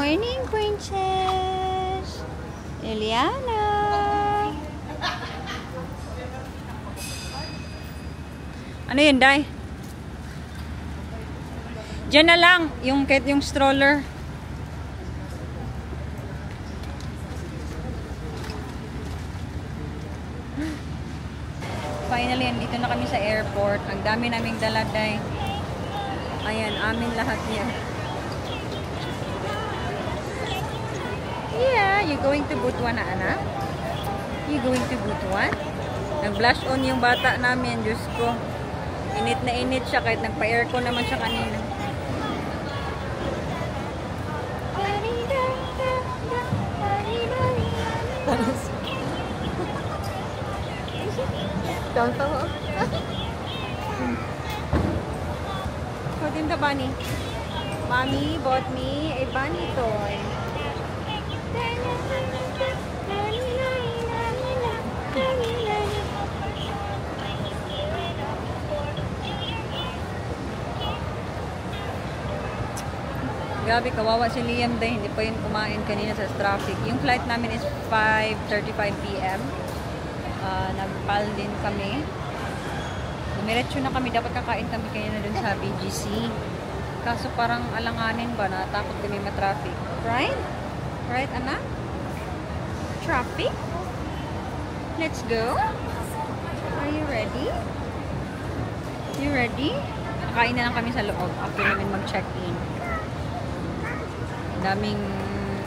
morning, Princess! Liliana! Ano yun, Day? Diyan na lang, yung stroller. Finally, dito na kami sa airport. Ang dami naming dala, Day. Ayan, amin lahat yan. Yeah, you going to Butuan na, anak? You going to Butuan? Nag-blush on yung bata namin, Diyos ko. Init na init siya kahit nagpa-aircon naman siya kanina. Don't follow. What in the bunny? Mommy bought me a bunny toy. Grabe, kawawa si Liam day. Hindi pa yun kumain kanina sa traffic. Yung flight namin is 5:35 PM. Nagpal din kami. Dumiretso na kami. Dapat kakain kami kanina dun sa BGC. Kaso parang alanganin ba? Natakot kami ma-traffic. Right? Right, anak? Traffic? Let's go? Are you ready? You ready? Kakain na lang kami sa loob after namin mag-check-in. Daming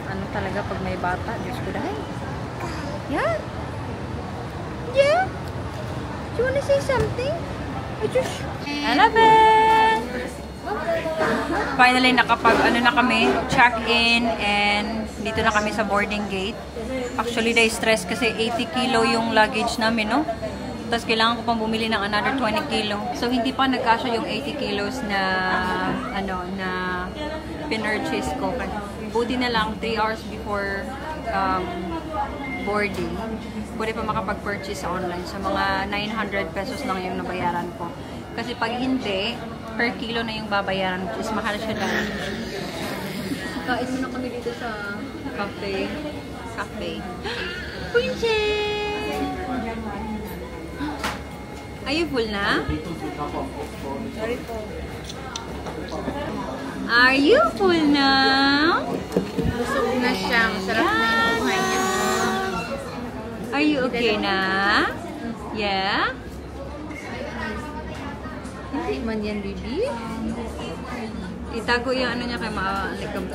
ano talaga pag may bata. Diyos ko dahil. Yeah? Yeah? Do you wanna say something? I just... Annabelle! Finally, nakapag ano na kami, check-in and dito na kami sa boarding gate. Actually, dahil stress kasi 80 kilo yung luggage namin, no? Tapos kailangan ko pang bumili ng another 20 kilo. So, hindi pa nagkasya yung 80 kilos na ano, na pinurchase ko. Buti na lang 3 hours before boarding. Pwede pa makapag-purchase sa online. So, mga 900 pesos lang yung nabayaran ko. Kasi pag hindi, per kilo na yung babayaran, which is mahal siya dahil. Kain muna kami dito sa cafe. Princess! Are you full na? Sorry po. Are you full now? Busog na siya. Masarap na yung buhay niya. Are you okay na? Yeah? Hindi man yan, baby. Itago yung ano niya kay maalikab.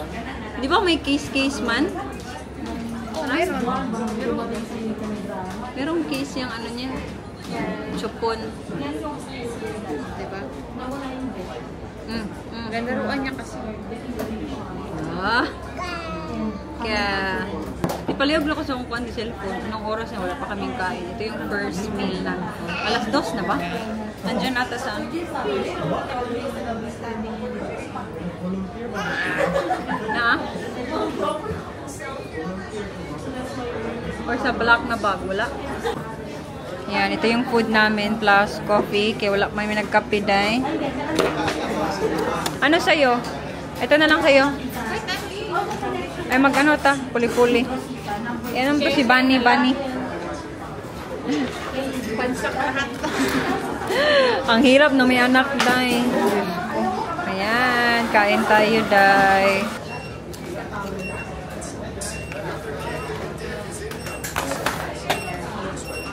Di ba may case man? Oh, mayroon. Merong case yung ano niya. Chupon. Diba? Ganda Laruan niya kasi. Kaya, ipaliyog lang ko sa kung di cellphone. Anong oras na wala pa kaming kain. Ito yung first meal na. 2:00 na ba? Nandiyan nata sa na? Or sa black na bag, wala. Yan, ito yung food namin plus coffee. Kaya wala may nagkape dahi. Ano sa'yo? Ito na lang sa'yo. Ay mag-ano ta? Puli-puli. Yan po si Bunny. Pansak lahat. Ang hirap na may anak, Day. Ayan, kain tayo, Day.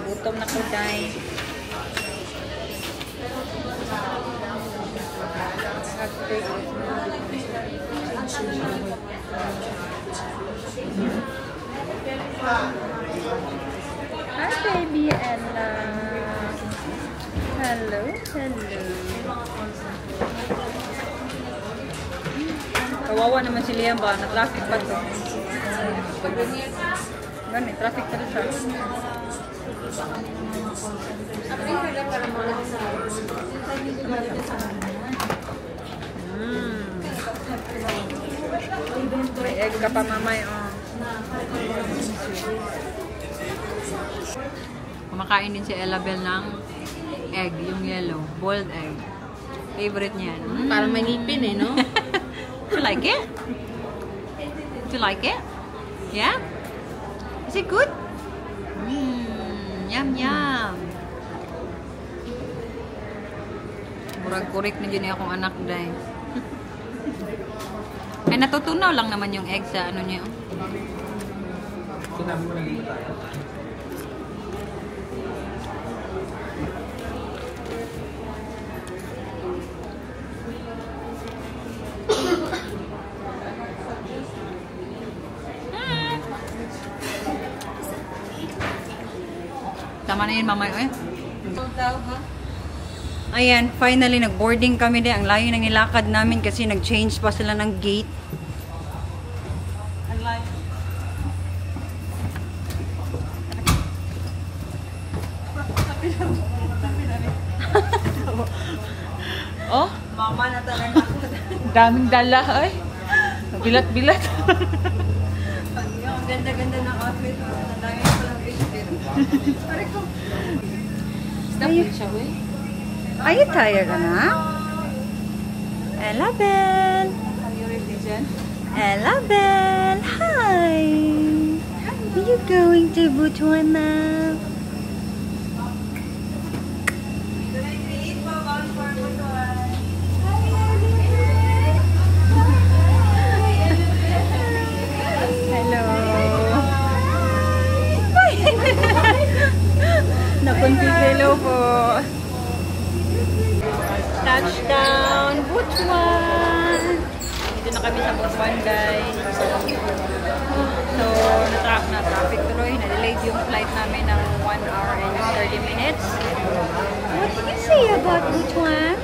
Gutom na ko, Day. Hi, baby Ella. Hello. Kawawa naman si Liam ba? Na-traffic pa to. Ganun, traffic talaga siya. May egg ka pa, mamay. Kumakain din si Ellabel ng egg, yung yellow, boiled egg. Favorite niya. Parang may ngipin eh, no? You like it? Do you like it? Yeah? Is it good? Yum, yum. Murag-kurik na dyan akong anak dahil. Ay, natutunaw lang naman yung egg sa ano niya. Sinabi mo na dito. Tama na yun, mamay. Ayan, finally, nag-boarding kami din. Ang layo ng nilakad namin kasi nag-change pa sila ng gate. Oh, Mama na talaga ako. daming dala ay. Bilat-bilat. Ang ganda-ganda ng outfit. Ang dami ko lang visit. Stop din siya, wey. Are you tired, anak? Ella Bell. Ella Bell. Hi. Are you going to Botswana? Hello. Napuntis, hello po. Touchdown, Butuan! Dito na kami sa Butuan, guys. So, na-traffic tuloy. Na-delayed yung flight namin ng 1 hour and 30 minutes. What can you say about Butuan?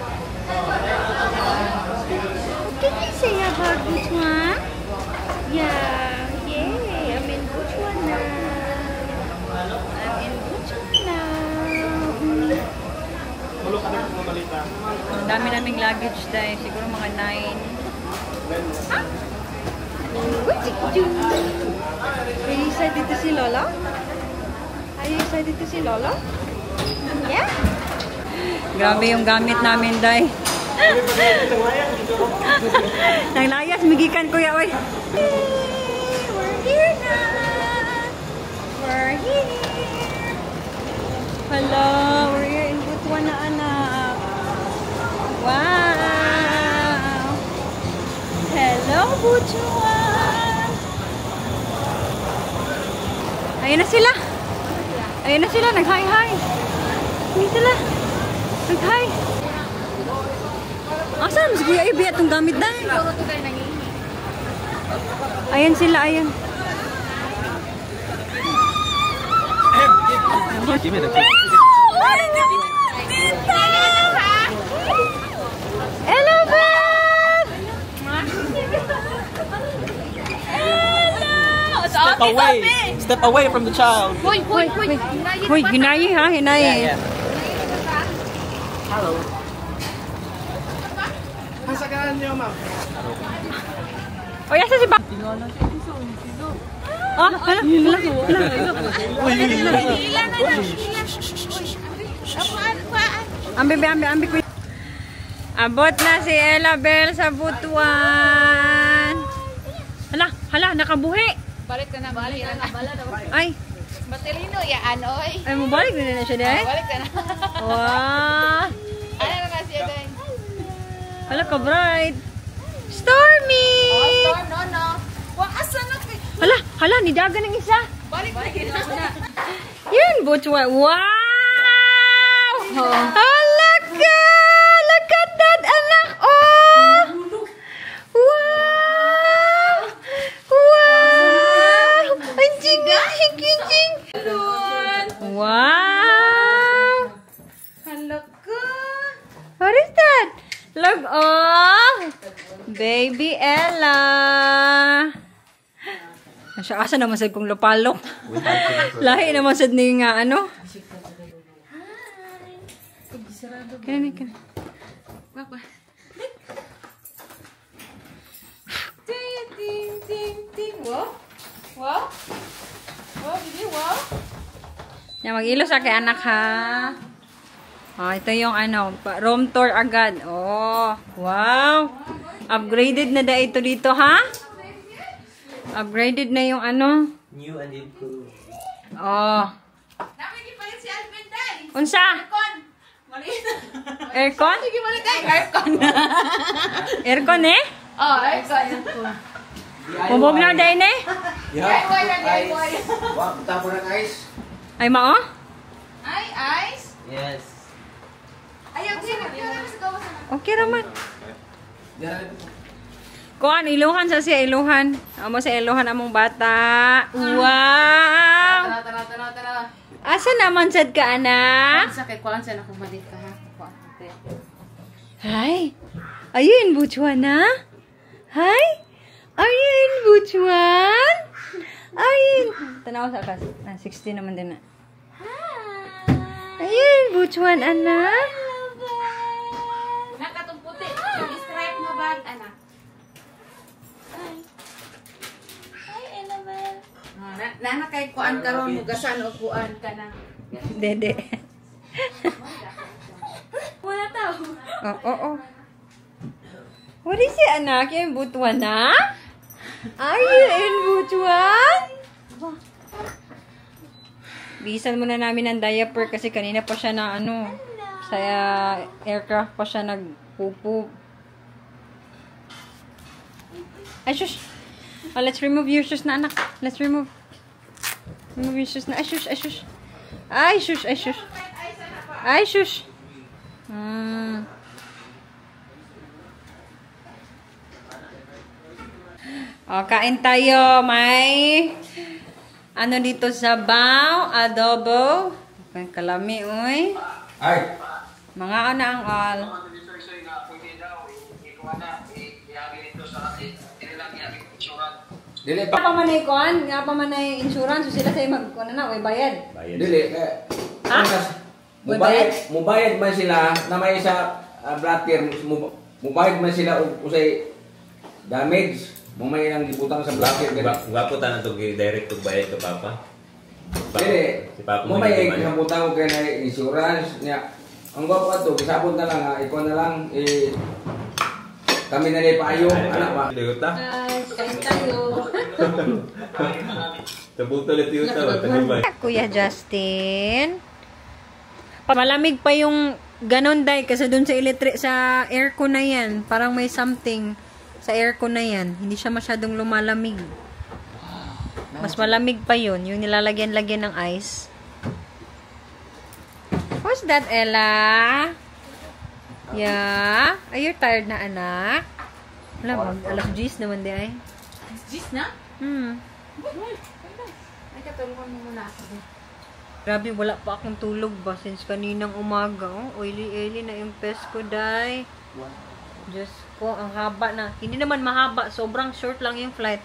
What can you say about Butuan? Yeah, yay! I'm in Butuan now. I'm in Butuan now. Ang dami naming luggage dahil siguro mga 9. Are you excited to see Lola? Are you excited to see Lola? Yeah? Grabe yung gamit namin dahil. Nang layas, migikan kuya, oy. We're here now. We're here. Hello, we're here in Butuan na, anak. Wow! Hello, Butuan! Ayun na sila! Ayun na sila, nag-hi-hi! Ayun sila! Nag-hi! Asan? Mas Kuya Ibi atong gamit na. Ayan sila, ayan. Give me the key. Hello, Beth! Step away from the child. Hoy. Hoy, hinayi ha, hinayi. Hello. Masagaan niyo, ma'am. O, yasa si Bak. Ah, hala. Ambi ko. Abot na si Ella Bell sa Butuan. Hala, nakabuhi. Balik ka na, balik na. Ay, Baterino, yaan, oy. ay mabalik na siya dahil. Balik ka na. Wow. Ano na siya dahil? Hala ka bright. Stormy. No. Asan na kay? Hala, nidaga ng isa. Balik na. Yun, Butuan. Wow! Hala ka! Look at that, anak! Oh! Wow! Wow! Ang jing! Wow! Hala ka. What is that? Look, oh! Baby Ella! Asa naman sad kong lupalok. Lahi naman sad ni nga ano. Kani. Wapa. Ting. Wow. Bibi, wow. Yan, mag-ilo sa kay anak ha. Oh, ito yung ano, room tour agad. Oh, wow. Upgraded na da ito dito ha. Upgraded na yung ano. New and improved. Oh. Nakikipalit si Alvin day. Unsa? Aircon. Maliit. Aircon? Sige, maliit day. Aircon. Aircon eh? Oh, aircon. Bubog na din eh? Aircon lang, aircon. Wow, tapo ng ice. Ay mao? Ay, ice. Yes. Ayaw, sige. Sa gawa sana. Okay raman. Kuan iluhan sa siya iluhan. Amo sa iluhan among bata. Wow. Tara. Asa naman sad ka anak? Sakit ko lang sana kung maliit ka ha. Hi. Are you in Botswana? Hi. Are you in Botswana? Are you in... Tanaw sa kas. 16 naman din na. Are you in Botswana, anak? Nakatong puti. Stripe mo bag, anak. Nana kay kuan karon hugasan o kuan ka na. Dede. Wala tao. Oh. What is it, anak? You in Botswana? Are you in Botswana? Bisan muna namin ang diaper kasi kanina pa siya na ano, sa aircraft pa siya nagpupo. Ay, shush! Oh, let's remove your shoes na, anak. Let's remove. Remove your shoes na. Ay, shush! Ay, shush! Ay, shush! Ay, shush! Ay, shush! Oh, kain tayo. May ano dito sabaw, adobo. May kalami, uy. Ay. Mga ana ang all. Dili Nga pa man ay kuan, nga pa man ay insurance, so sila sa'yo mag-kuan na, uy, bayad. Dili. Ha? Mubayad man sila na may sa blatter, mubayad man sila usay damage. Mamay nang giputang sa blatter. Gwapo ta na to direct to bayad to papa. Dili. Si papa mo Mamay hindi man. giputang ko kay na insurance niya. Ang gwapo ato, gisabon na lang ha, ikaw na lang kami na ni paayo, anak ba? Diyo ta. Kain tayo. Tabutol ito yung tawa, tanibay. Kuya Justin. Malamig pa yung ganon day kasi dun sa sa aircon na yan. Parang may something sa aircon na yan. Hindi siya masyadong lumalamig. Mas malamig pa yun. Yung nilalagyan-lagyan ng ice. What's that, Ella? Yeah? Are you tired na, anak? Wala, alas 10 naman di ay. Gis na? Ay, katulungan mo muna ako. Grabe, wala pa akong tulog ba since kaninang umaga. Oh, oily na yung pes ko, day. Diyos ko, ang haba na. Hindi naman mahaba. Sobrang short lang yung flight.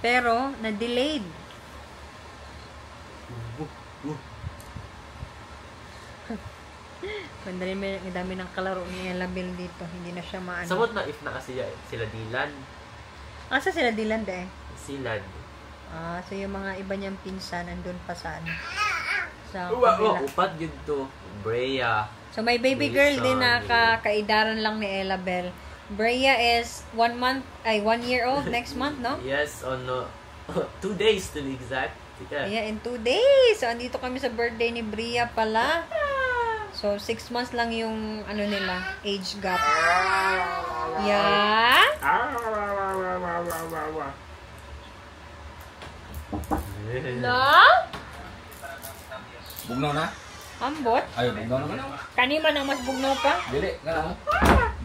Pero, na-delayed. Ang dami ng kalaro ni Ella Bell dito. Hindi na siya maano. Samot na if nakasiya sila Dilan. Asa sila Dylan, day? Silan. So yung mga iba niyang pinsan, nandun pa sa ano. Sa Uwa, kabila. upad yun to. Brea. So, may baby girl din na kaidaran lang ni Ella Bell. Brea is 1 year old next month, no? Yes, on 2 days to be exact. Yeah, in 2 days. So, andito kami sa birthday ni Brea pala. So, 6 months lang yung ano nila, age gap. Yeah? No? Bugnaw na? Ambot? Ayo, bugnaw naman. Kanima nang mas bugnaw pa? Dili, kana.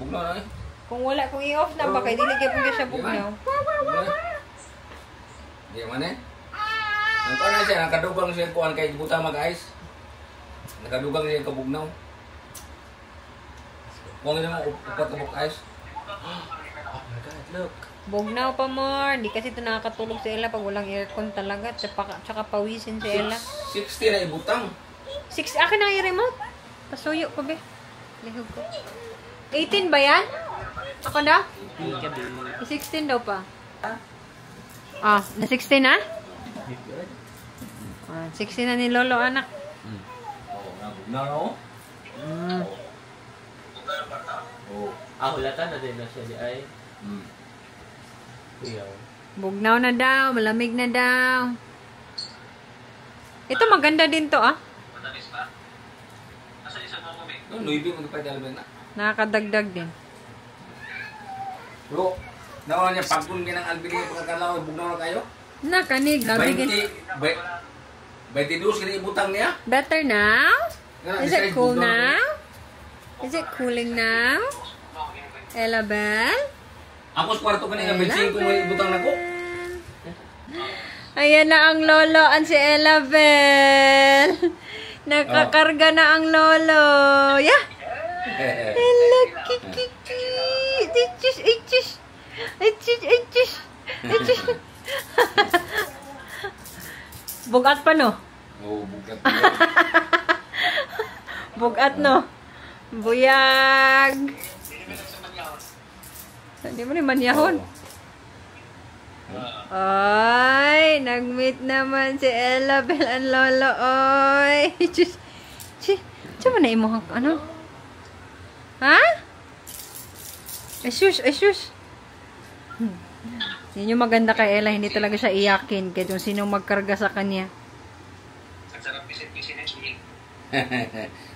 Bugnaw na eh. Kung wala, kung i-off na ba, kaya dili kayo pong siya bugnaw. Di man eh. Ang kana siya, nakadugang siya kuan kay buta mag-ice. Nakadugang siya kabugnaw. Kuang niya upat kabuk ice. Oh my God, look. Bugnaw pa more. Di kasi ito nakakatulog si Ella pag walang aircon talaga. Tsaka pawisin si Ella. 60 na ibutang. 6, akin na yung remote. Pasuyo ko, be. Lihog ko. 18 ba yan? Ako na? 16 daw pa. Na 16 na? 16 na ni Lolo, anak. No. Hulatan na din na siya di ay. Kuyaw. Bugnaw na daw, malamig na daw. Ito maganda din to ah. No, nuibi mo pa dalawa na. Nakakadagdag din. Bro, naon niya pagkun ng Alvin yung pagkakalaw, bugnaw na kayo? Nakanig, gabi 22 kini ibutang niya. Better now? Nga, Is it besides cool bugnaw now? Is it cooling now? Elabel? Ako sa kwarto kanina, bensin ko may ibutang na ko. Ayan na ang loloan si Elabel. Nakakarga na ang lolo. Yeah. Hello, kikiki. Itchis, itchis. Itchis, itchis. Itchis. Bugat pa no? Oh, bugat. Bugat no? Buyag. Hindi mo ni manyahon. Ay, nag-meet naman si Elabel ang lolo. Oy. Diyan mo na imo ano? Ha? Asus, asus. Yun yung maganda kay Ella, hindi talaga siya iyakin kahit yung sinong magkarga sa kanya.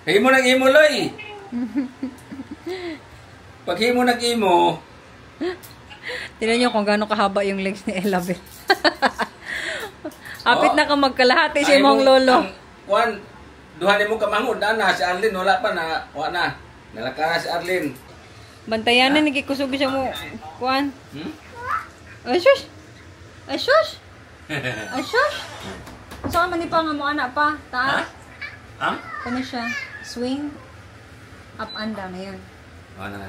Himo nag-imo, Loy. Pag himo nag-imo, tignan nyo kung gaano kahaba yung legs ni Elabel. Apit na ka magkalahati si mong lolo. Kuan, duhan mo kamangod na si Arlene wala pa na, wa na. Nalaka na si Arlene. Bantayan na nagikusog siya mo. Kuan. Hmm? Asus. Asus. Asus. Saan man pa nga mo anak pa? Taas. Ha? Ano siya? Swing. Up and down na yun. Oh, na.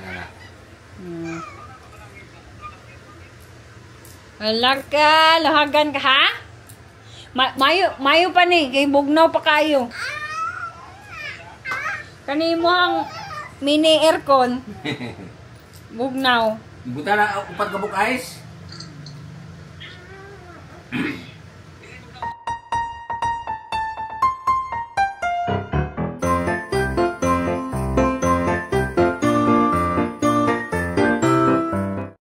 Wala ka. Lahagan ka ha? Mayo pa ni. Kay bugnaw pa kayo. Kani mo ang mini aircon. Bugnaw. Buta na upat kabuk ice.